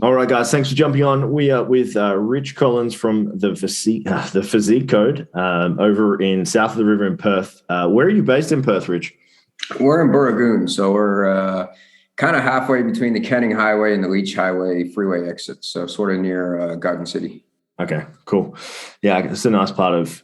All right, guys. Thanks for jumping on. We are with Rich Collins from the Physique Code over in south of the river in Perth. Where are you based in Perth, Rich? We're in Burragoon, so we're kind of halfway between the Canning Highway and the Leach Highway freeway exits, so sort of near Garden City. Okay, cool. Yeah, it's a nice part of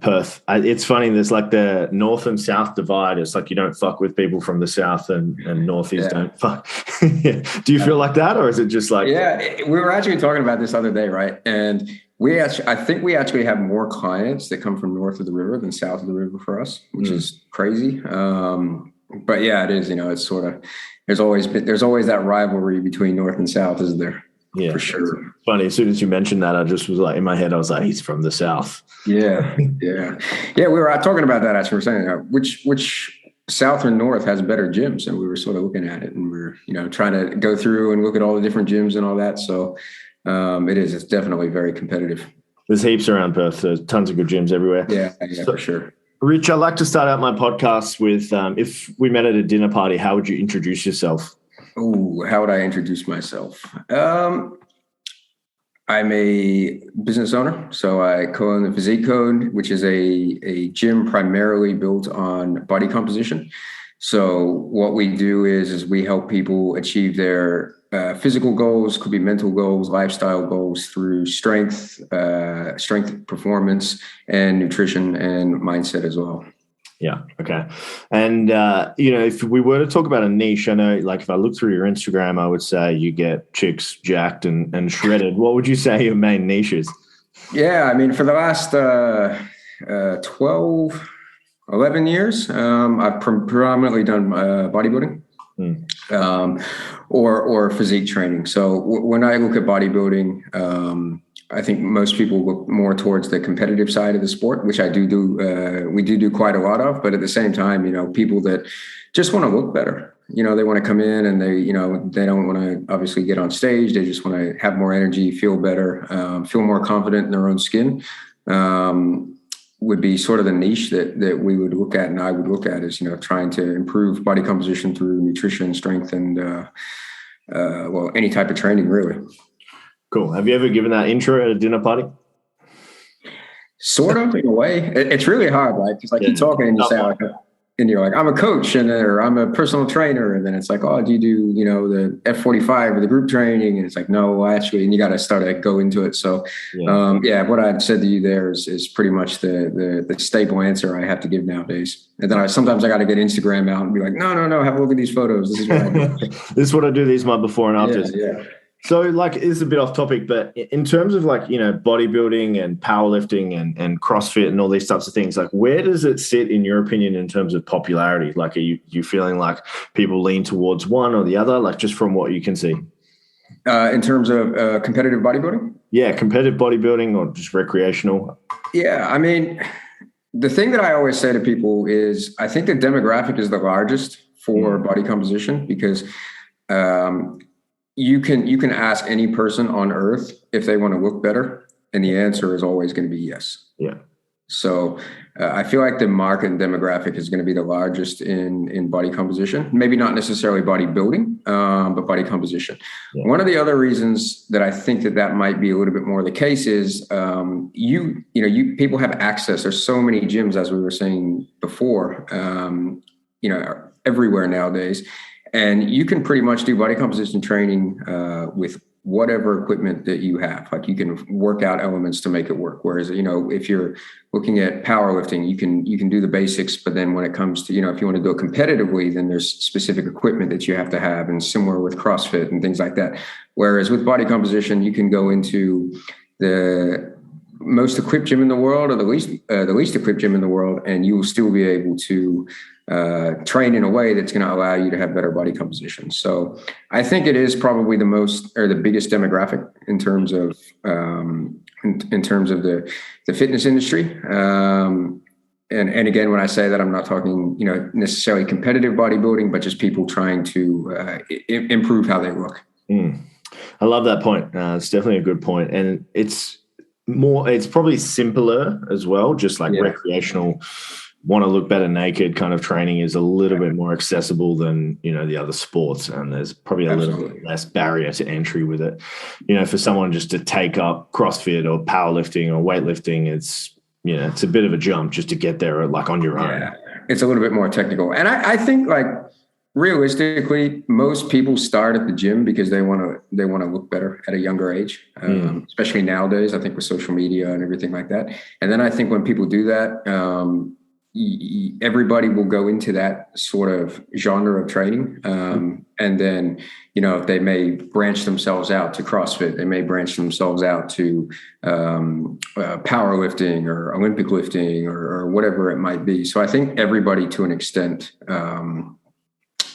Perth. It's funny, there's like the north and south divide. It's like you don't fuck with people from the south and northeast don't fuck. Yeah. Do you feel like that, or is it just like... Yeah, we were actually talking about this other day, right? And I think we actually have more clients that come from north of the river than south of the river for us, which is crazy. But yeah, it is, it's sort of, there's always that rivalry between north and south, isn't there? Yeah, for sure. Funny. As soon as you mentioned that, I just was like, in my head, I was like, he's from the south. Yeah. We were talking about that as we were saying, which south or north has better gyms, and we were sort of looking at it, and we were, trying to go through and look at all the different gyms and all that. So it's definitely very competitive. There's heaps around Perth. There's tons of good gyms everywhere. Yeah, for sure. Rich, I'd like to start out my podcast with, if we met at a dinner party, how would you introduce yourself? Oh, how would I introduce myself? I'm a business owner, so I co-own the Physique Code, which is a gym primarily built on body composition. So what we do is we help people achieve their physical goals, could be mental goals, lifestyle goals through strength, performance, and nutrition and mindset as well. Yeah. Okay. And, if we were to talk about a niche, I know, like if I look through your Instagram, I would say you get chicks jacked and shredded. What would you say your main niche is? Yeah. I mean, for the last 11 years, I've predominantly done bodybuilding or physique training. So when I look at bodybuilding, I think most people look more towards the competitive side of the sport, which I do. We do quite a lot of, but at the same time, people that just want to look better. They want to come in and they don't want to obviously get on stage. They just want to have more energy, feel better, feel more confident in their own skin. Would be sort of the niche that we would look at, and I would look at is trying to improve body composition through nutrition, strength, and any type of training, really. Cool. Have you ever given that intro at a dinner party? Sort of, in a way. It's really hard, right? Because you're talking and you say, and you're like, I'm a coach, or I'm a personal trainer, and then it's like, oh, do you do the F45 or the group training? And it's like, no, actually, and you got to start to go into it. So, what I said to you there is pretty much the staple answer I have to give nowadays. And then sometimes I got to get Instagram out and be like, no, have a look at these photos. This is what I do. This is what I do. These are my before and afters. Yeah. So, it's a bit off topic, but in terms of bodybuilding and powerlifting and CrossFit and all these types of things, where does it sit in your opinion in terms of popularity? Are you feeling like people lean towards one or the other, just from what you can see? In terms of competitive bodybuilding? Yeah, competitive bodybuilding or just recreational? Yeah, I mean, the thing that I always say to people is I think the demographic is the largest for body composition because you can ask any person on earth if they want to look better, and the answer is always going to be yes. Yeah. So I feel like the market and demographic is going to be the largest in body composition. Maybe not necessarily bodybuilding, but body composition. Yeah. One of the other reasons that I think that might be a little bit more the case is people have access. There's so many gyms, as we were saying before, everywhere nowadays. And you can pretty much do body composition training with whatever equipment that you have. You can work out elements to make it work. Whereas, if you're looking at powerlifting, you can do the basics. But then when it comes to, if you want to do it competitively, then there's specific equipment that you have to have, and similar with CrossFit and things like that. Whereas with body composition, you can go into the most equipped gym in the world or the least equipped gym in the world, and you will still be able to train in a way that's going to allow you to have better body composition. So I think it is probably the biggest demographic in terms of the fitness industry. And again, when I say that, I'm not talking necessarily competitive bodybuilding, but just people trying to improve how they look. I love that point. It's definitely a good point, and it's probably simpler as well, just recreational want to look better naked kind of training is a little bit more accessible than, the other sports. And there's probably a little bit less barrier to entry with it. For someone just to take up CrossFit or powerlifting or weightlifting, it's a bit of a jump just to get there like on your own. It's a little bit more technical. And I think like realistically, most people start at the gym because they want to look better at a younger age, especially nowadays, I think with social media and everything like that. And then I think when people do that, everybody will go into that sort of genre of training. And then, they may branch themselves out to CrossFit. They may branch themselves out to powerlifting or Olympic lifting or whatever it might be. So I think everybody to an extent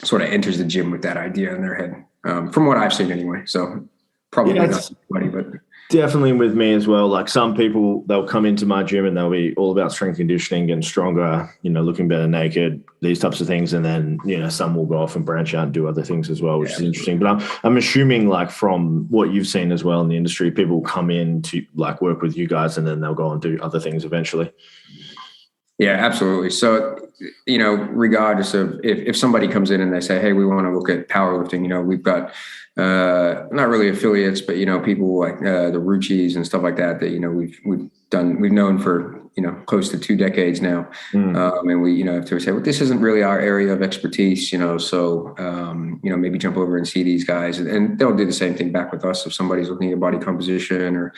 sort of enters the gym with that idea in their head, from what I've seen anyway. So probably not everybody, but definitely with me as well. Like some people, they'll come into my gym and they'll be all about strength conditioning, getting stronger, looking better naked, these types of things. And then, some will go off and branch out and do other things as well, which is interesting. But I'm assuming like from what you've seen as well in the industry, people come in to like work with you guys and then they'll go and do other things eventually. Yeah, absolutely. So, regardless of if somebody comes in and they say, hey, we want to look at powerlifting, we've got not really affiliates, but, people like the Ruchis and stuff like that, we've known for, close to 2 decades now. And we, if they say, well, this isn't really our area of expertise, so, maybe jump over and see these guys and they'll do the same thing back with us if somebody's looking at body composition or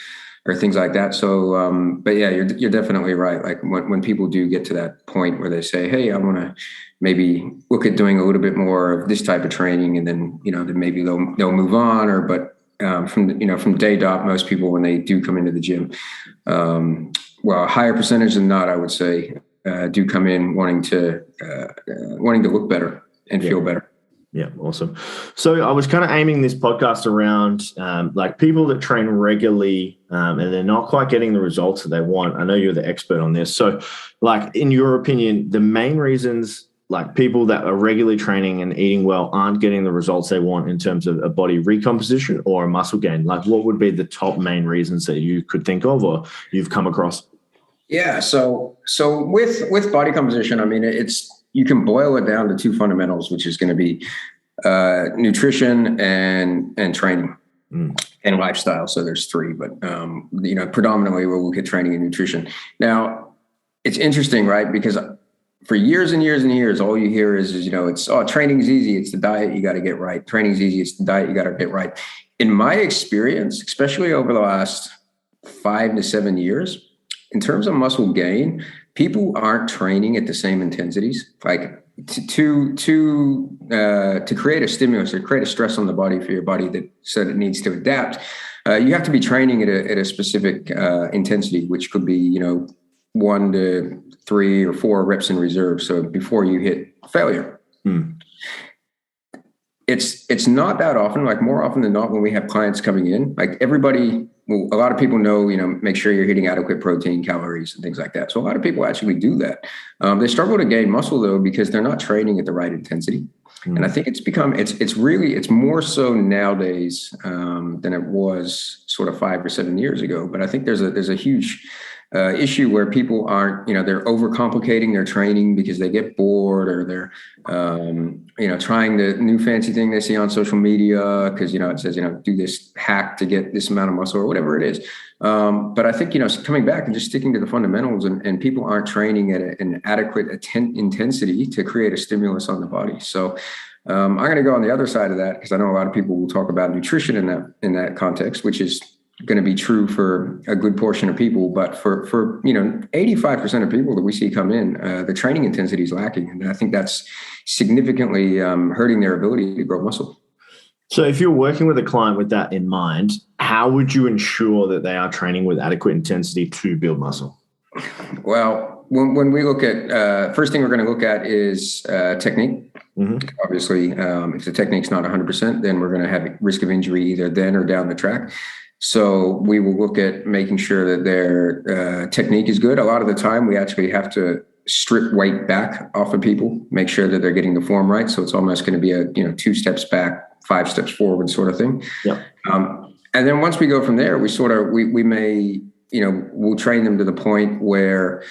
things like that. So, but yeah, you're definitely right. Like when people do get to that point where they say, hey, I want to maybe look at doing a little bit more of this type of training, and then, then maybe they'll move on from day dot, most people, when they do come into the gym, a higher percentage than not, I would say, do come in wanting to look better and feel better. Yeah, awesome. So I was kind of aiming this podcast around like people that train regularly and they're not quite getting the results that they want. I know you're the expert on this. So like in your opinion, the main reasons like people that are regularly training and eating well aren't getting the results they want in terms of a body recomposition or a muscle gain, like what would be the top main reasons that you could think of or you've come across? Yeah. So with body composition, I mean, you can boil it down to 2 fundamentals, which is going to be nutrition and training and lifestyle. So there's 3, but predominantly we'll look at training and nutrition. Now, it's interesting, right? Because for years and years and years, all you hear is it's training's easy. It's the diet you got to get right. Training's easy. It's the diet you got to get right. In my experience, especially over the last 5 to 7 years, in terms of muscle gain, people aren't training at the same intensities. Like to create a stimulus or create a stress on the body for your body that said it needs to adapt, you have to be training at a specific intensity, which could be 1 to 3 or 4 reps in reserve. So before you hit failure. It's not that often. Like more often than not, when we have clients coming in, like a lot of people know, make sure you're hitting adequate protein, calories, and things like that. So a lot of people actually do that. They struggle to gain muscle though, because they're not training at the right intensity. And I think it's more so nowadays than it was sort of 5 or 7 years ago. But I think there's a huge issue where people aren't, they're overcomplicating their training because they get bored or they're, trying the new fancy thing they see on social media because, it says, do this hack to get this amount of muscle or whatever it is. But I think, coming back and just sticking to the fundamentals and people aren't training at an adequate intensity to create a stimulus on the body. So I'm going to go on the other side of that because I know a lot of people will talk about nutrition in that context, which is going to be true for a good portion of people, but for 85% of people that we see come in, the training intensity is lacking, and I think that's significantly hurting their ability to grow muscle. So, if you're working with a client with that in mind, how would you ensure that they are training with adequate intensity to build muscle? Well, when we look at first thing we're going to look at is technique. Obviously, if the technique's not 100%, then we're going to have risk of injury either then or down the track. So we will look at making sure that their technique is good. A lot of the time, we actually have to strip weight back off of people, make sure that they're getting the form right. So it's almost going to be a 2 steps back, 5 steps forward sort of thing. Yeah. And then once we go from there, we may we'll train them to the point where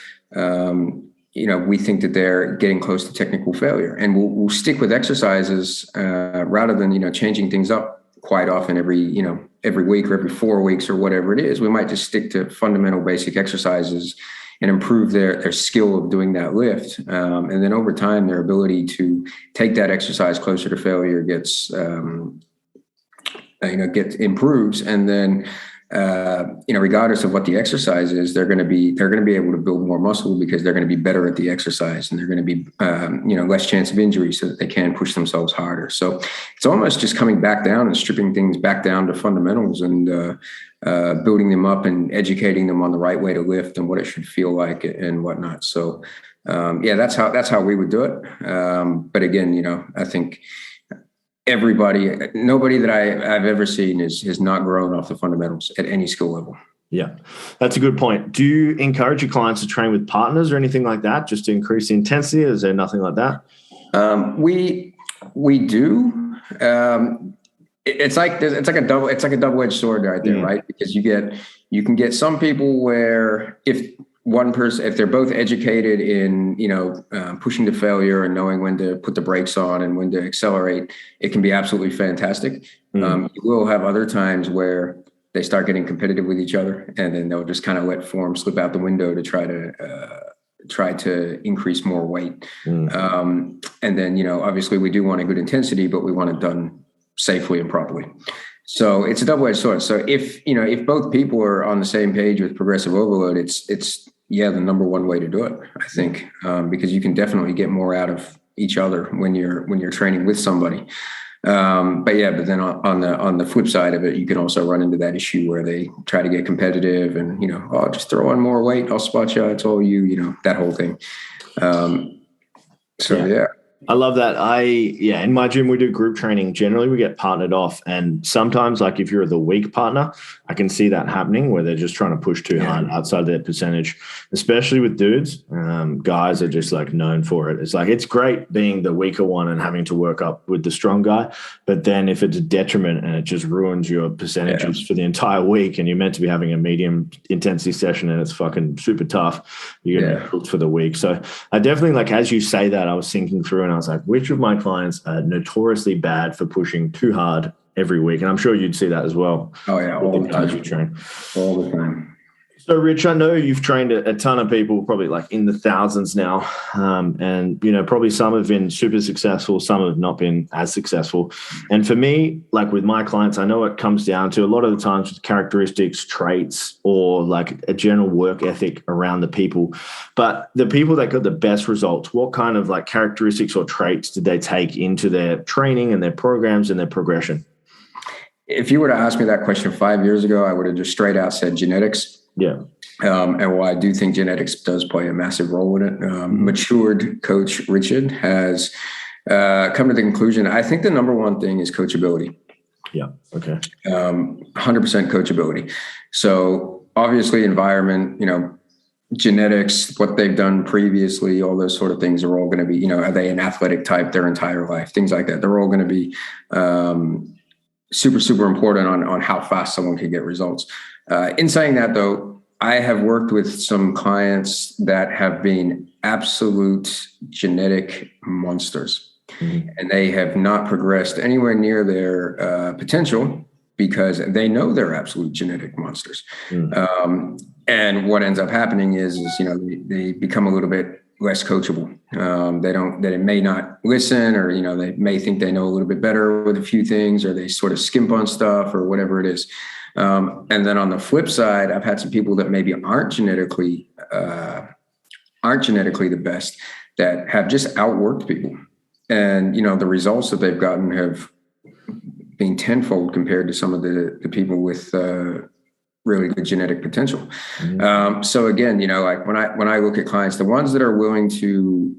we think that they're getting close to technical failure, and we'll stick with exercises rather than, changing things up quite often every week or every 4 weeks or whatever it is. We might just stick to fundamental basic exercises and improve their skill of doing that lift. And then over time, their ability to take that exercise closer to failure gets improves. And then, regardless of what the exercise is, they're going to be able to build more muscle because they're going to be better at the exercise, and they're going to be, less chance of injury, so that they can push themselves harder. So it's almost just coming back down and stripping things back down to fundamentals, and building them up and educating them on the right way to lift and what it should feel like and whatnot. So that's how we would do it. But again, I think nobody that I've ever seen has not grown off the fundamentals at any skill level. Yeah, that's a good point. Do you encourage your clients to train with partners or anything like that, just to increase the intensity? Is there nothing like that? We do. It's like a double-edged sword right there, right? Because you can get some people where if they're both educated in, pushing to failure and knowing when to put the brakes on and when to accelerate, it can be absolutely fantastic. You will have other times where they start getting competitive with each other, and then they'll just kind of let form slip out the window to try to increase more weight. And then, obviously we do want a good intensity, but we want it done safely and properly. So it's a double-edged sword. So if both people are on the same page with progressive overload, it's the number one way to do it, I think, because you can definitely get more out of each other when you're training with somebody. But then on the flip side of it, you can also run into that issue where they try to get competitive and, just throw on more weight, I'll spot you, it's all you, that whole thing. I love that. In my gym, we do group training. Generally, we get partnered off. And sometimes, like if you're the weak partner, I can see that happening where they're just trying to push too hard outside their percentage, especially with dudes. Guys are just like known for it. It's like, it's great being the weaker one and having to work up with the strong guy. But then if it's a detriment and it just ruins your percentages for the entire week, and you're meant to be having a medium intensity session and it's fucking super tough, you're going to be cooked for the week. So I definitely, like, as you say that, I was thinking through and I was like, which of my clients are notoriously bad for pushing too hard every week? And I'm sure you'd see that as well. Oh, yeah. All the time. You train. All the time. So, Rich, I know you've trained a ton of people, probably like in the thousands now. And, probably some have been super successful, some have not been as successful. And for me, like with my clients, I know it comes down to a lot of the times with characteristics, traits, or like a general work ethic around the people. But the people that got the best results, what kind of like characteristics or traits did they take into their training and their programs and their progression? If you were to ask me that question 5 years ago, I would have just straight out said genetics. Yeah. And while I do think genetics does play a massive role in it, matured coach Richard has come to the conclusion, I think the number one thing is coachability. Yeah. Okay. 100% coachability. So obviously environment, genetics, what they've done previously, all those sort of things are all going to be, are they an athletic type their entire life? Things like that. They're all going to be super, super important on how fast someone can get results. In saying that, though, I have worked with some clients that have been absolute genetic monsters, and they have not progressed anywhere near their potential because they know they're absolute genetic monsters. And what ends up happening is they become a little bit less coachable. They may not listen, or, they may think they know a little bit better with a few things, or they sort of skimp on stuff or whatever it is. And then on the flip side, I've had some people that maybe aren't genetically the best, that have just outworked people. And, the results that they've gotten have been tenfold compared to some of the people with really good genetic potential. So again, like when I look at clients, the ones that are willing to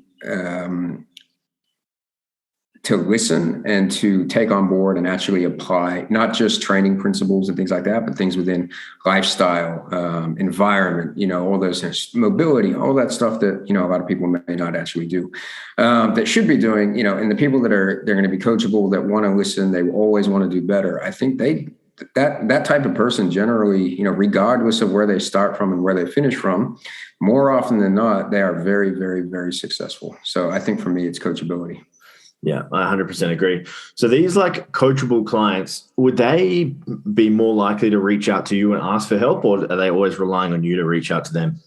listen and to take on board and actually apply not just training principles and things like that, but things within lifestyle, environment, all those things, mobility, all that stuff that, a lot of people may not actually do, that should be doing, and the people that they're going to be coachable, that want to listen, they always want to do better. I think that type of person generally, regardless of where they start from and where they finish from, more often than not, they are very, very, very successful. So I think for me, it's coachability. Yeah, I 100% agree. So these like coachable clients, would they be more likely to reach out to you and ask for help, or are they always relying on you to reach out to them?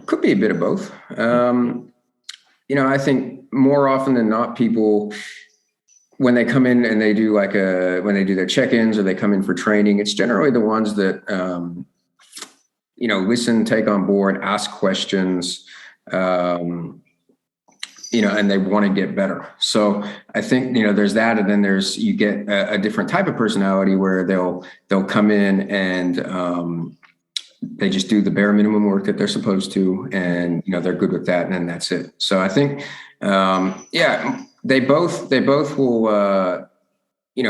Could be a bit of both. I think more often than not, people, when they come in and they do when they do their check-ins or they come in for training, it's generally the ones that, listen, take on board, ask questions, and they want to get better. So I think, there's that. And then you get a different type of personality where they'll come in and they just do the bare minimum work that they're supposed to. And, they're good with that. And then that's it. So I think, they both will,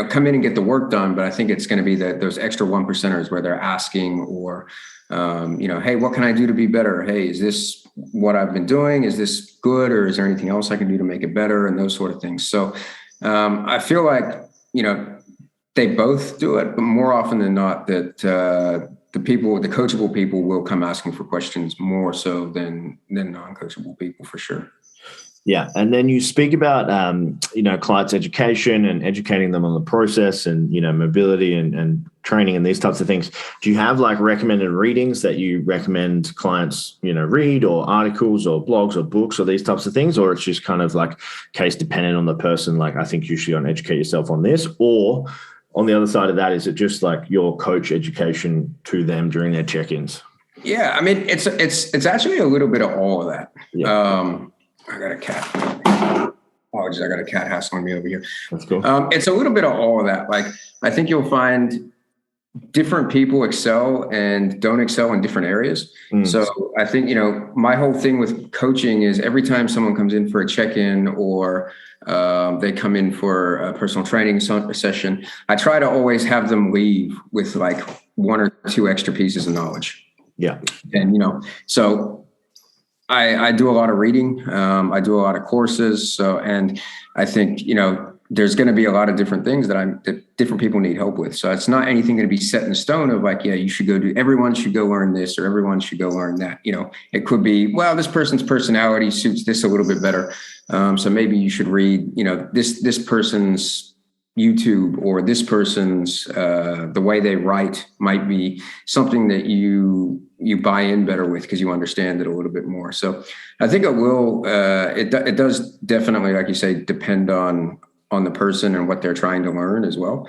come in and get the work done. But I think it's going to be those extra 1%ers where they're asking or, hey, what can I do to be better? Hey, is this what I've been doing? Is this good? Or is there anything else I can do to make it better? And those sort of things. So I feel like, they both do it, but more often than not that the coachable people will come asking for questions more so than non-coachable people for sure. Yeah. And then you speak about, clients' education and educating them on the process and, mobility and training and these types of things. Do you have like recommended readings that you recommend clients, read, or articles or blogs or books or these types of things? Or it's just kind of like case dependent on the person? Like, I think you should educate yourself on this. Or on the other side of that, is it just like your coach education to them during their check-ins? Yeah. I mean, it's actually a little bit of all of that. Yeah. I got a cat. Apologies, I got a cat hassling me over here. That's cool. It's a little bit of all of that. Like, I think you'll find different people excel and don't excel in different areas. So I think, my whole thing with coaching is every time someone comes in for a check-in or they come in for a personal training session, I try to always have them leave with like 1 or 2 extra pieces of knowledge. Yeah. And, so I do a lot of reading. I do a lot of courses. So, and I think, there's going to be a lot of different things that different people need help with. So it's not anything going to be set in stone of like, yeah, you should everyone should go learn this or everyone should go learn that. It could be, well, this person's personality suits this a little bit better. So maybe you should read, this person's YouTube or this person's, the way they write might be something that you buy in better with because you understand it a little bit more. So I think it will, it does definitely, like you say, depend on the person and what they're trying to learn as well.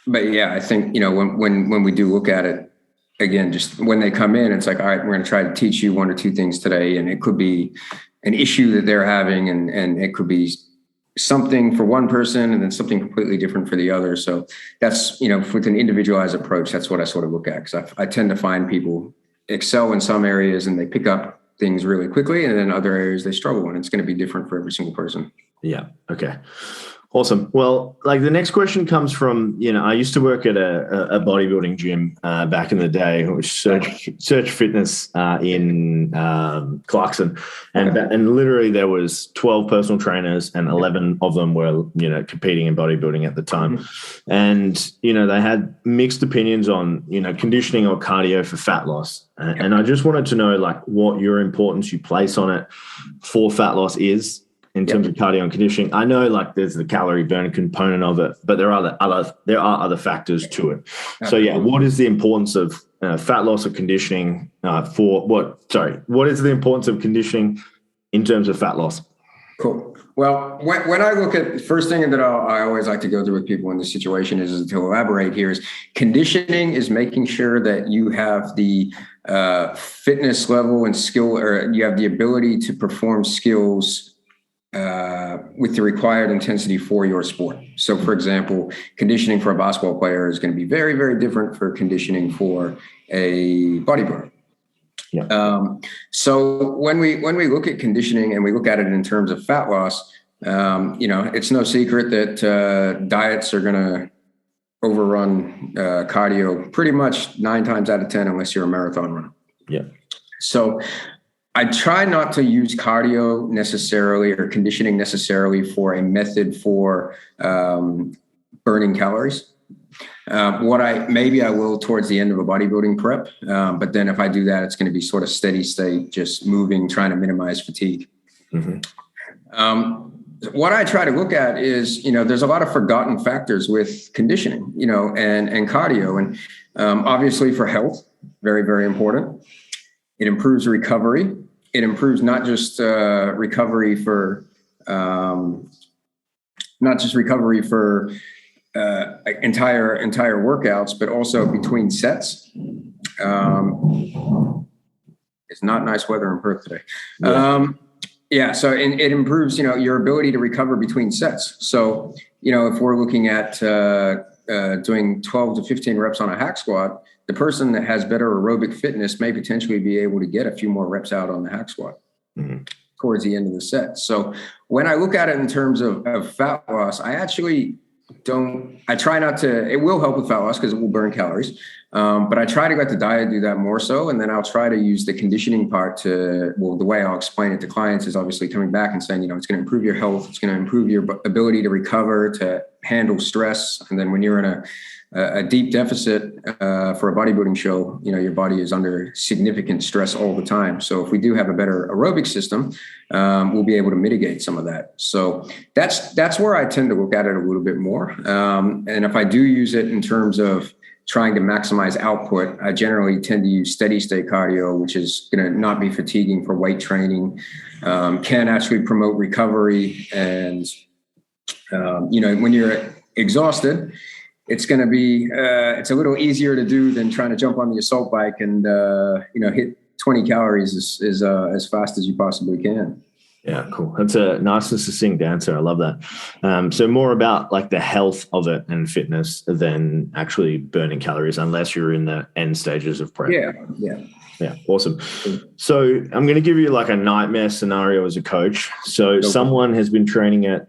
But yeah, I think, when we do look at it, again, just when they come in, it's like, all right, we're going to try to teach you 1 or 2 things today. And it could be an issue that they're having and it could be something for one person and then something completely different for the other. So that's, with an individualized approach, that's what I sort of look at. Because I tend to find people excel in some areas and they pick up things really quickly. And then other areas they struggle, and it's going to be different for every single person. Yeah. Okay. Awesome. Well, like the next question comes from, I used to work at a bodybuilding gym back in the day, which Search Fitness in Clarkson. And literally there was 12 personal trainers and 11 of them were, competing in bodybuilding at the time. Mm-hmm. And, they had mixed opinions on, conditioning or cardio for fat loss. And I just wanted to know like what your importance you place on it for fat loss is in terms of cardio and conditioning. I know like there's the calorie burn component of it, but there are other factors to it. So yeah, what is the importance of fat loss or conditioning what is the importance of conditioning in terms of fat loss? Cool. Well, when I look at the first thing that I always like to go through with people in this situation is to elaborate here is conditioning is making sure that you have the fitness level and skill, or you have the ability to perform skills with the required intensity for your sport. So for example, conditioning for a basketball player is going to be very, very different for conditioning for a bodybuilder. Yeah. So when we look at conditioning and we look at it in terms of fat loss, it's no secret that diets are going to overrun cardio pretty much 9 times out of 10, unless you're a marathon runner. Yeah. So I try not to use cardio necessarily or conditioning necessarily for a method for burning calories. Maybe I will towards the end of a bodybuilding prep. But then if I do that, it's going to be sort of steady state, just moving, trying to minimize fatigue. What I try to look at is, there's a lot of forgotten factors with conditioning, and cardio. And obviously for health, very, very important. It improves recovery. It improves not just recovery for entire workouts, but also between sets. It's not nice weather in Perth today. So it improves, your ability to recover between sets. So, if we're looking at doing 12 to 15 reps on a hack squat, the person that has better aerobic fitness may potentially be able to get a few more reps out on the hack squat towards the end of the set. So when I look at it in terms of fat loss, I try not to, it will help with fat loss because it will burn calories. But I try to let the diet do that more so. And then I'll try to use the conditioning part the way I'll explain it to clients is obviously coming back and saying, it's going to improve your health. It's going to improve your ability to recover, to handle stress. And then when you're in a deep deficit for a bodybuilding show, your body is under significant stress all the time. So if we do have a better aerobic system, we'll be able to mitigate some of that. So that's where I tend to look at it a little bit more. And if I do use it in terms of trying to maximize output, I generally tend to use steady state cardio, which is going to not be fatiguing for weight training, can actually promote recovery. And, when you're exhausted, it's going to be, it's a little easier to do than trying to jump on the assault bike and, hit 20 calories as fast as you possibly can. Yeah, cool. That's a nice and succinct answer. I love that. So more about like the health of it and fitness than actually burning calories, unless you're in the end stages of prep. Yeah. Awesome. So I'm going to give you like a nightmare scenario as a coach. So someone has been training at,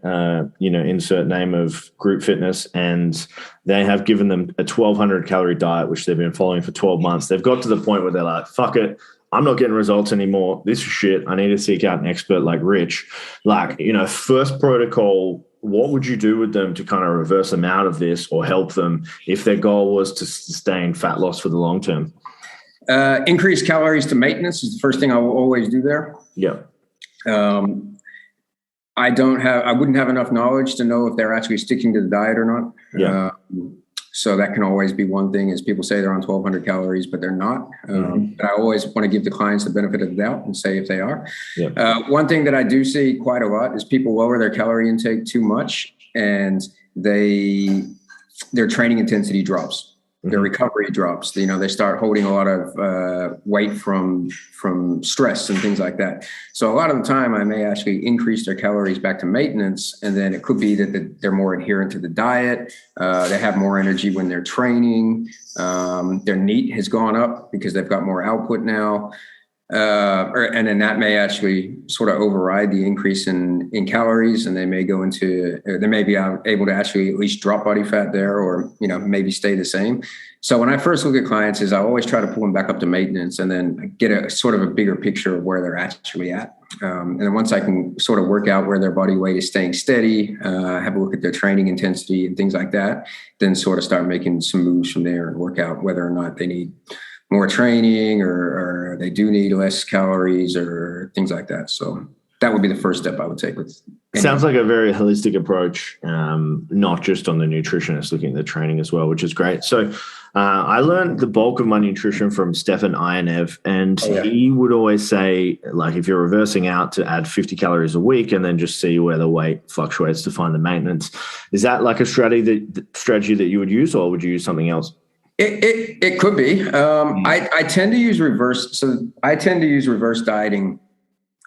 insert name of group fitness, and they have given them a 1,200 calorie diet, which they've been following for 12 months. They've got to the point where they're like, fuck it, I'm not getting results anymore. This is shit. I need to seek out an expert like Rich. Like, first protocol, what would you do with them to kind of reverse them out of this or help them if their goal was to sustain fat loss for the long term? Increase calories to maintenance is the first thing I will always do there. Yeah. I wouldn't have enough knowledge to know if they're actually sticking to the diet or not. Yeah. So that can always be one thing, is people say they're on 1,200 calories, but they're not. But I always want to give the clients the benefit of the doubt and say if they are. Yeah. One thing that I do see quite a lot is people lower their calorie intake too much, and their training intensity drops. Their recovery drops. They start holding a lot of weight from stress and things like that. So a lot of the time, I may actually increase their calories back to maintenance, and then it could be that they're more adherent to the diet. They have more energy when they're training. Their NEAT has gone up because they've got more output now. And then that may actually sort of override the increase in calories, and they may be able to actually at least drop body fat there, or, maybe stay the same. So when I first look at clients, I always try to pull them back up to maintenance and then get a sort of a bigger picture of where they're actually at. And then once I can sort of work out where their body weight is staying steady, have a look at their training intensity and things like that, then sort of start making some moves from there and work out whether or not they need more training or they do need less calories or things like that. So that would be the first step I would take with. Sounds like a very holistic approach, not just on the nutritionist, looking at the training as well, which is great. So I learned the bulk of my nutrition from Stefan Ionev, and he would always say, like, if you're reversing out, to add 50 calories a week and then just see where the weight fluctuates to find the maintenance. Is that like a strategy that you would use, or would you use something else? It could be. I tend to use reverse. So I tend to use reverse dieting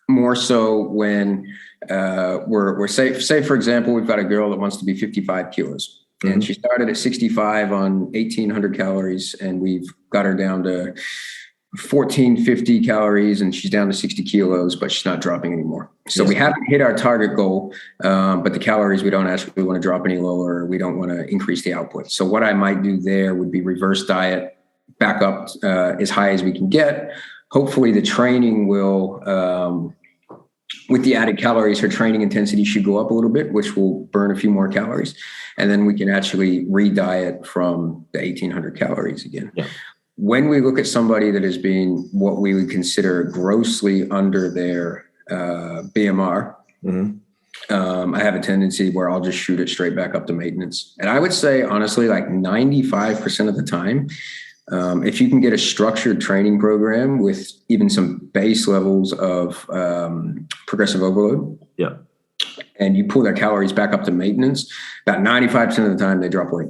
more so when we're say for example, we've got a girl that wants to be 55 kilos. And she started at 65 on 1,800 calories, and we've got her down to 1,450 calories, and she's down to 60 kilos, but she's not dropping anymore. So we haven't hit our target goal, but the calories, we don't actually want to drop any lower. We don't want to increase the output. So what I might do there would be reverse diet, back up as high as we can get. Hopefully the training will with the added calories, her training intensity should go up a little bit, which will burn a few more calories. And then we can actually re-diet from the 1,800 calories again. Yeah. When we look at somebody that is being what we would consider grossly under their BMR, I have a tendency where I'll just shoot it straight back up to maintenance. And I would say, honestly, like 95% of the time, if you can get a structured training program with even some base levels of progressive overload, and you pull their calories back up to maintenance, about 95% of the time they drop weight.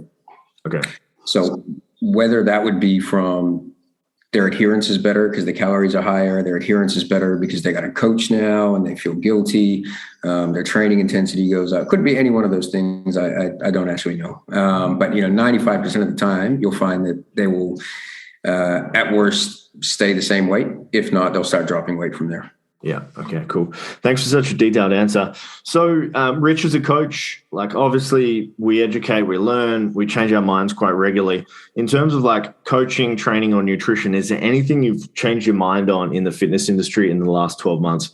Okay. So whether that would be from their adherence is better because the calories are higher, their adherence is better because they got a coach now and they feel guilty, their training intensity goes up. Could be any one of those things. I don't actually know. But 95% of the time you'll find that they will at worst stay the same weight. If not, they'll start dropping weight from there. Yeah. Okay, cool. Thanks for such a detailed answer. So, Rich, as a coach, like obviously we educate, we learn, we change our minds quite regularly. In terms of like coaching, training, or nutrition, is there anything you've changed your mind on in the fitness industry in the last 12 months?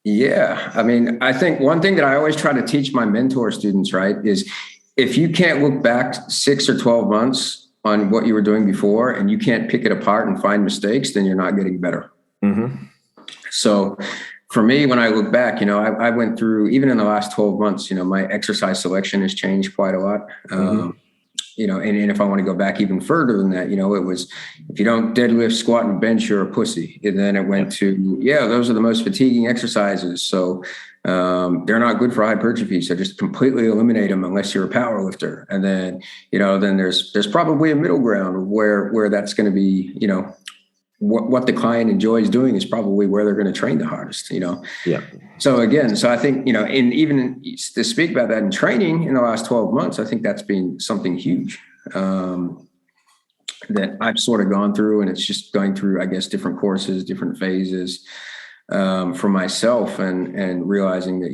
Yeah. I mean, I think one thing that I always try to teach my mentor students, right, is if you can't look back 6 or 12 months on what you were doing before and you can't pick it apart and find mistakes, then you're not getting better. Mm-hmm. So for me, when I look back, I went through, even in the last 12 months, my exercise selection has changed quite a lot. And if I want to go back even further than that, it was, if you don't deadlift, squat, and bench, you're a pussy. And then it went to, those are the most fatiguing exercises. So they're not good for hypertrophy. So just completely eliminate them unless you're a power lifter. And then, then there's probably a middle ground where that's going to be, what the client enjoys doing is probably where they're going to train the hardest, Yeah. So again, I think, to speak about that in training in the last 12 months, I think that's been something huge that I've sort of gone through, and it's just going through, I guess, different courses, different phases for myself and realizing that,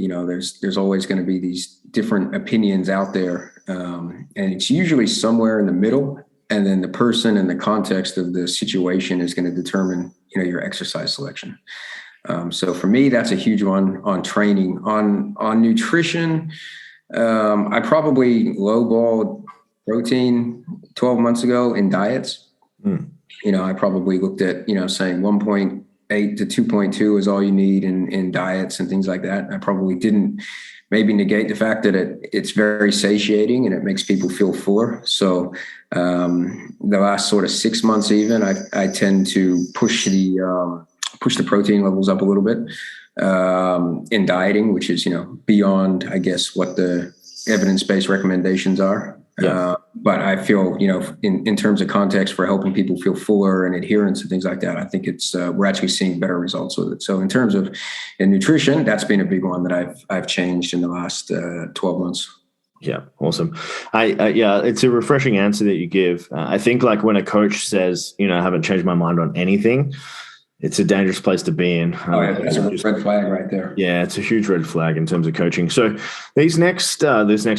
there's always going to be these different opinions out there. And it's usually somewhere in the middle. And then the person and the context of the situation is going to determine, your exercise selection. So for me, that's a huge one on training. On nutrition, I probably lowballed protein 12 months ago in diets. I probably looked at, saying 1.8 to 2.2 is all you need in diets and things like that. I probably didn't maybe negate the fact that it's very satiating and it makes people feel fuller. So the last sort of 6 months, even I tend to push the protein levels up a little bit in dieting, which is beyond, I guess, what the evidence-based recommendations are. Yeah. But I feel, in terms of context for helping people feel fuller and adherence and things like that, I think it's we're actually seeing better results with it. So in terms of nutrition, that's been a big one that I've changed in the last 12 months. Yeah, awesome. It's a refreshing answer that you give. I think like when a coach says, I haven't changed my mind on anything, it's a dangerous place to be in. That's a red flag right there. Yeah, it's a huge red flag in terms of coaching. So this next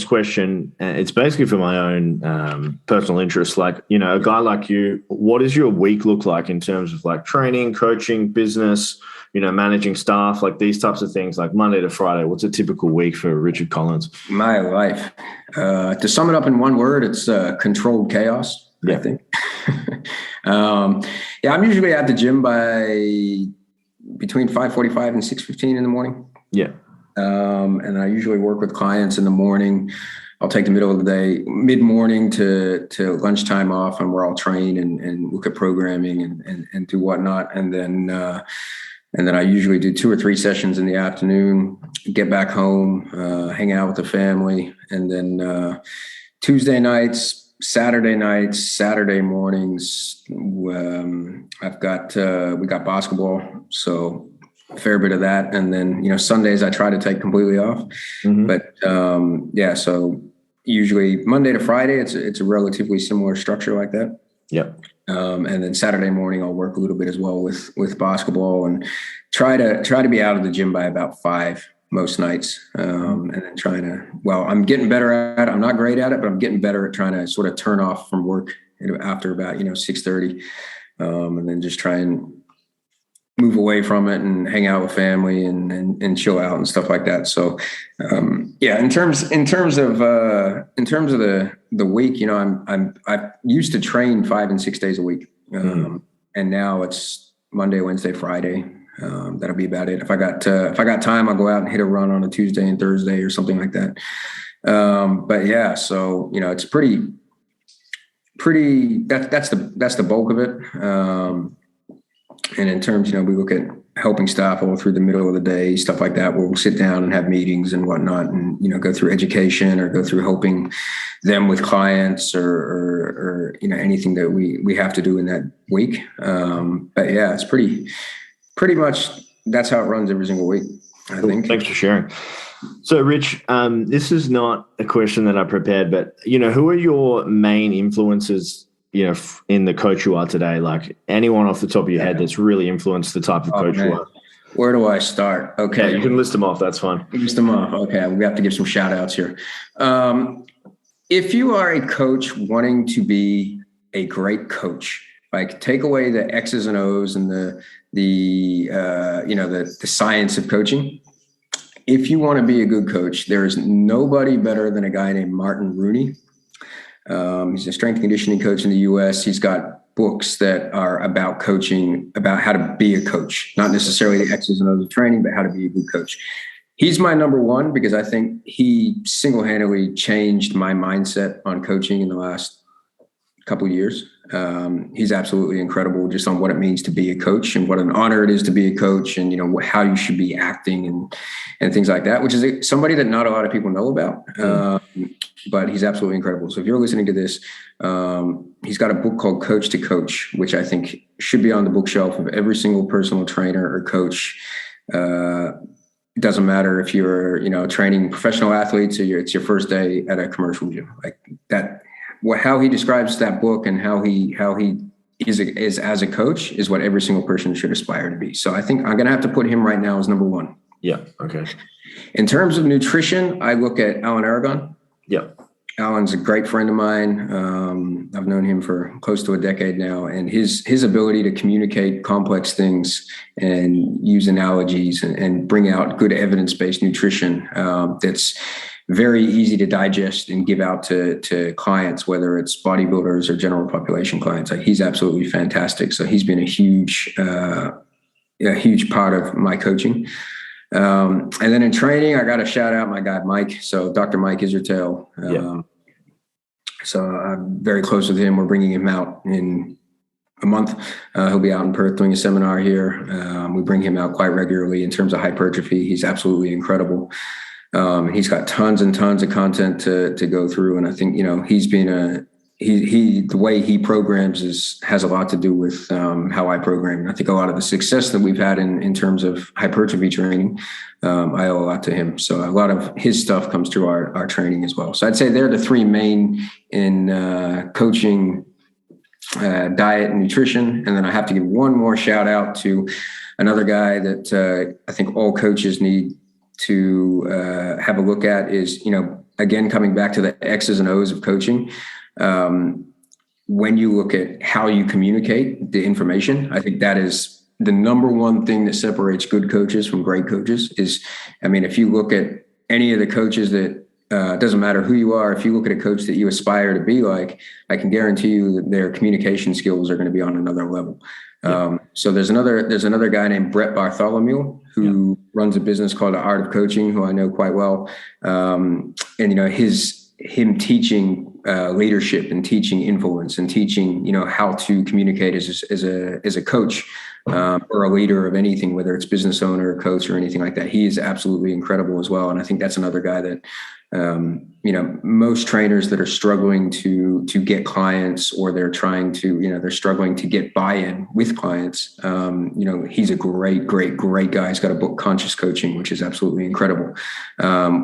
question, it's basically for my own personal interest. Like, a guy like you, what does your week look like in terms of like training, coaching, business, managing staff, like these types of things, like Monday to Friday? What's a typical week for Richard Collins? My life. To sum it up in one word, it's controlled chaos. Yeah. I think. I'm usually at the gym by between 5:45 and 6:15 in the morning. Yeah. And I usually work with clients in the morning. I'll take the middle of the day, mid-morning to lunchtime off, and where I'll train and look at programming and do whatnot. And then I usually do 2 or 3 sessions in the afternoon, get back home, hang out with the family. And then Tuesday nights, Saturday mornings, we got basketball, so a fair bit of that. And then, Sundays I try to take completely off. Mm-hmm. But so usually Monday to Friday, it's a relatively similar structure like that. Yep. And then Saturday morning I'll work a little bit as well with basketball and try to be out of the gym by about 5 most nights. And then I'm getting better at it. I'm not great at it, but I'm getting better at trying to sort of turn off from work after about, 6:30. And then just try and move away from it and hang out with family and chill out and stuff like that. So, yeah, in terms of the week, you know, I used to train 5 and 6 days a week. And now it's Monday, Wednesday, Friday. That'll be about it. If I got time, I'll go out and hit a run on a Tuesday and Thursday or something like that. But yeah, so, you know, it's pretty, that's the bulk of it. And in terms, you know, we look at helping staff all through the middle of the day, stuff like that, where we'll sit down and have meetings and whatnot, and, you know, go through education or go through helping them with clients or you know, anything that we have to do in that week. But yeah, it's pretty much that's how it runs every single week, I think. Thanks for sharing. So, Rich, this is not a question that I prepared, but, you know, who are your main influences, you know, in the coach you are today? Like anyone off the top of your head that's really influenced the type of coach you are? Where do I start? Okay. Yeah, you can list them off. That's fine. List them off. Okay. We have to give some shout outs here. If you are a coach wanting to be a great coach, like take away the X's and O's and the science of coaching. If you want to be a good coach, there is nobody better than a guy named Martin Rooney. He's a strength and conditioning coach in the U.S. He's got books that are about coaching, about how to be a coach, not necessarily the X's and O's of training, but how to be a good coach. He's my number one because I think he single-handedly changed my mindset on coaching in the last couple of years. He's absolutely incredible just on what it means to be a coach and what an honor it is to be a coach, and, you know, how you should be acting and things like that, which is somebody that not a lot of people know about. But he's absolutely incredible. So if you're listening to this, he's got a book called Coach to Coach, which I think should be on the bookshelf of every single personal trainer or coach. It doesn't matter if you're, you know, training professional athletes or it's your first day at a commercial gym, like that. How he describes that book and how he is as a coach is what every single person should aspire to be. So I think I'm going to have to put him right now as number one. Yeah. Okay. In terms of nutrition, I look at Alan Aragon. Yeah. Alan's a great friend of mine. I've known him for close to a decade now, and his ability to communicate complex things and use analogies and bring out good evidence-based nutrition that's very easy to digest and give out to clients, whether it's bodybuilders or general population clients. Like, he's absolutely fantastic. So he's been a huge part of my coaching. And then in training, I got to shout out my guy, Mike. So Dr. Mike Isertail. So I'm very close with him. We're bringing him out in a month. He'll be out in Perth doing a seminar here. We bring him out quite regularly in terms of hypertrophy. He's absolutely incredible. He's got tons and tons of content to go through. And I think, you know, he's been the way he programs has a lot to do with how I program. And I think a lot of the success that we've had in terms of hypertrophy training, I owe a lot to him. So a lot of his stuff comes through our training as well. So I'd say they're the three main in coaching, diet and nutrition. And then I have to give one more shout out to another guy that I think all coaches need to have a look at is, you know, again, coming back to the X's and O's of coaching. When you look at how you communicate the information, I think that is the number one thing that separates good coaches from great coaches is, I mean, if you look at any of the coaches that, it doesn't matter who you are, if you look at a coach that you aspire to be like, I can guarantee you that their communication skills are going to be on another level. So there's another guy named Brett Bartholomew who runs a business called The Art of Coaching, who I know quite well. And, you know, him teaching leadership and teaching influence and teaching, you know, how to communicate as a coach or a leader of anything, whether it's business owner or coach or anything like that. He is absolutely incredible as well. And I think that's another guy that, you know, most trainers that are struggling to get clients, or they're trying to, you know, they're struggling to get buy-in with clients. You know, he's a great guy. He's got a book, Conscious Coaching, which is absolutely incredible,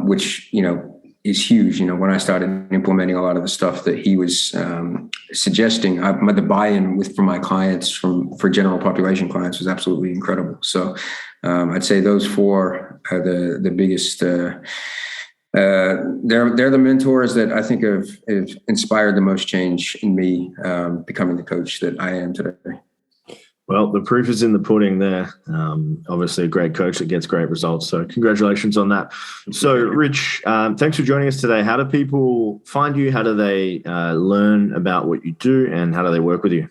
which, you know, is huge. You know, when I started implementing a lot of the stuff that he was suggesting, the buy-in from my clients, for general population clients, was absolutely incredible. So I'd say those four are the biggest. They're the mentors that I think have inspired the most change in me becoming the coach that I am today. Well, the proof is in the pudding there. Obviously, a great coach that gets great results. So congratulations on that. So, Rich, thanks for joining us today. How do people find you? How do they learn about what you do? And how do they work with you?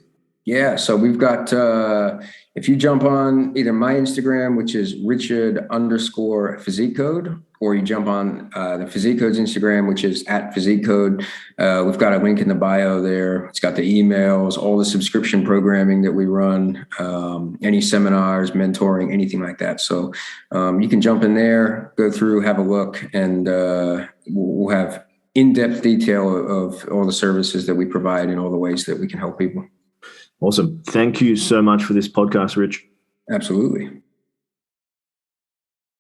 Yeah, so we've got, if you jump on either my Instagram, which is Richard_Physique Code, or you jump on the Physique Code's Instagram, which is @Physique Code. We've got a link in the bio there. It's got the emails, all the subscription programming that we run, any seminars, mentoring, anything like that. So you can jump in there, go through, have a look, and we'll have in-depth detail of all the services that we provide and all the ways that we can help people. Awesome. Thank you so much for this podcast, Rich. Absolutely.